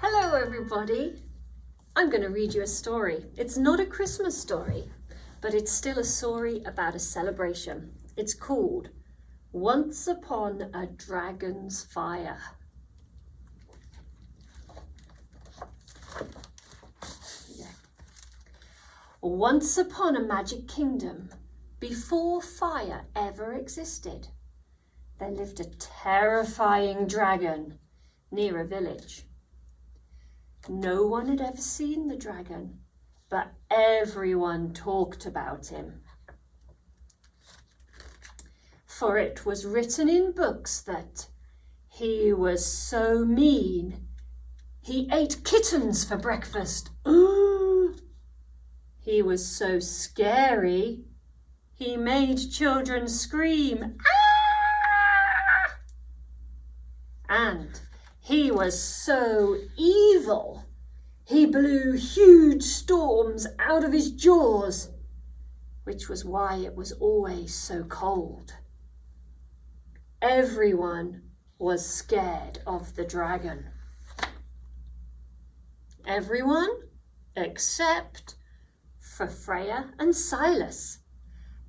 Hello everybody. I'm going to read you a story. It's not a Christmas story, but it's still a story about a celebration. It's called Once Upon a Dragon's Fire. Once upon a magic kingdom, before fire ever existed, there lived a terrifying dragon near a village. No one had ever seen the dragon, but everyone talked about him. For it was written in books that he was so mean, he ate kittens for breakfast. He was so scary, he made children scream. Ah! And he was so evil, he blew huge storms out of his jaws, which was why it was always so cold. Everyone was scared of the dragon. Everyone except for Freya and Silas.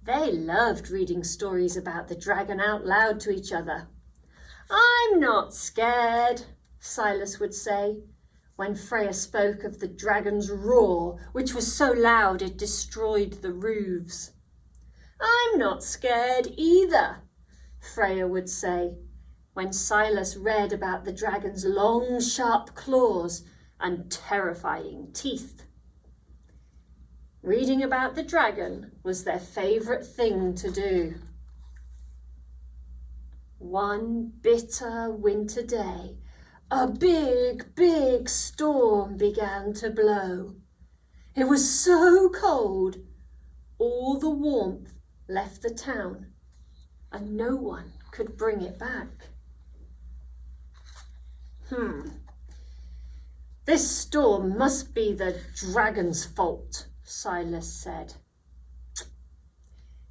They loved reading stories about the dragon out loud to each other. "I'm not scared," Silas would say, when Freya spoke of the dragon's roar, which was so loud it destroyed the roofs. "I'm not scared either," Freya would say, when Silas read about the dragon's long, sharp claws and terrifying teeth. Reading about the dragon was their favourite thing to do. One bitter winter day, a big storm began to blow. It was so cold, all the warmth left the town, and no one could bring it back. "This storm must be the dragon's fault," Silas said.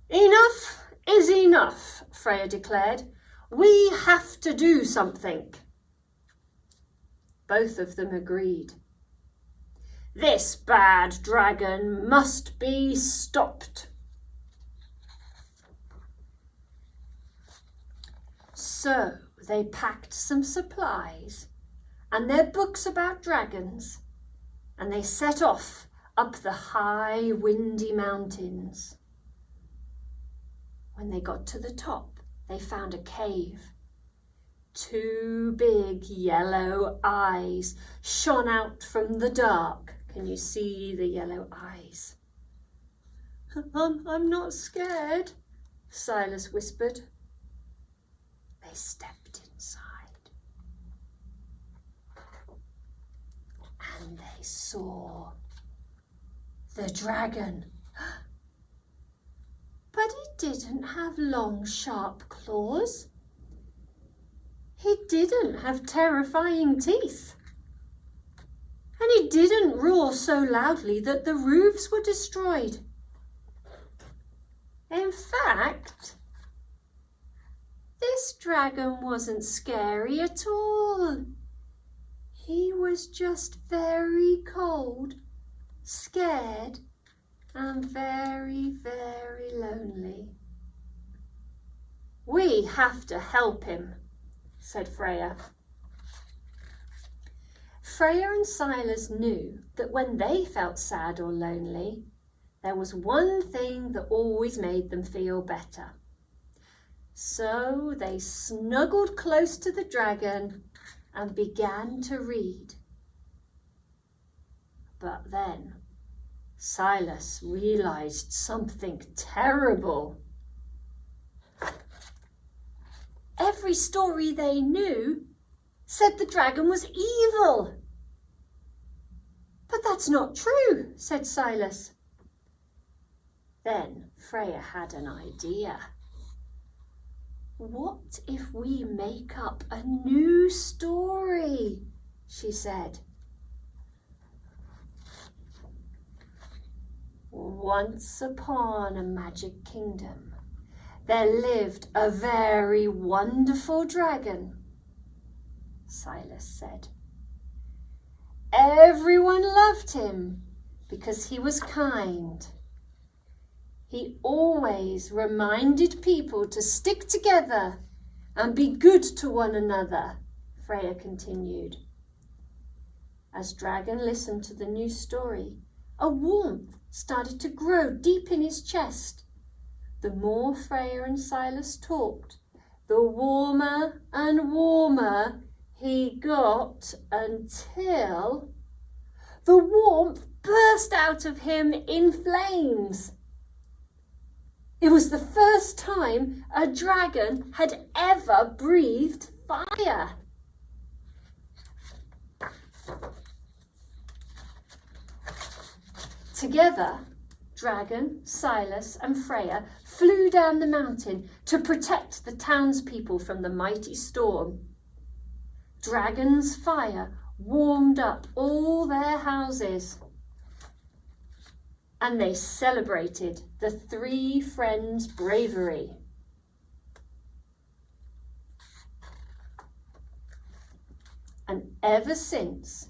"Enough is enough," Freya declared. "We have to do something." Both of them agreed. "This bad dragon must be stopped." So they packed some supplies and their books about dragons, and they set off up the high, windy mountains. When they got to the top, they found a cave. Two big yellow eyes shone out from the dark. Can you see the yellow eyes? I'm not scared," Silas whispered. They stepped inside and they saw the dragon. But he didn't have long, sharp claws. He didn't have terrifying teeth. And he didn't roar so loudly that the roofs were destroyed. In fact, this dragon wasn't scary at all. He was just very cold, scared, and very lonely. "We have to help him," said Freya. Freya and Silas knew that when they felt sad or lonely, there was one thing that always made them feel better. So they snuggled close to the dragon and began to read. But then Silas realized something terrible. Every story they knew said the dragon was evil. "But that's not true," said Silas. Then Freya had an idea. "What if we make up a new story?" she said. Once upon a magic kingdom, there lived a very wonderful dragon, Silas said. everyone loved him because he was kind. He always reminded people to stick together and be good to one another, Freya continued. As Dragon listened to the new story, a warmth started to grow deep in his chest. The more Freya and Silas talked, the warmer and warmer he got until the warmth burst out of him in flames. It was the first time a dragon had ever breathed fire. Together, Dragon, Silas and Freya flew down the mountain to protect the townspeople from the mighty storm. Dragon's fire warmed up all their houses, and they celebrated the three friends' bravery. And ever since,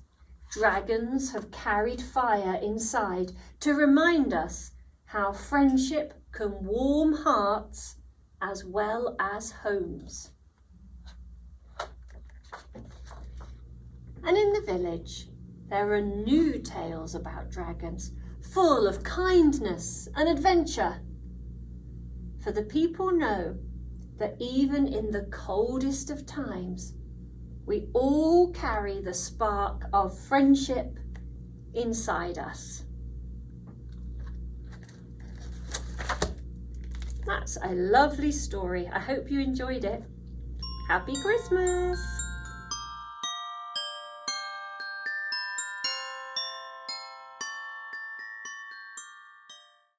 dragons have carried fire inside to remind us how friendship can warm hearts as well as homes. And in the village, there are new tales about dragons, full of kindness and adventure. For the people know that even in the coldest of times, we all carry the spark of friendship inside us. That's a lovely story. I hope you enjoyed it. Happy Christmas!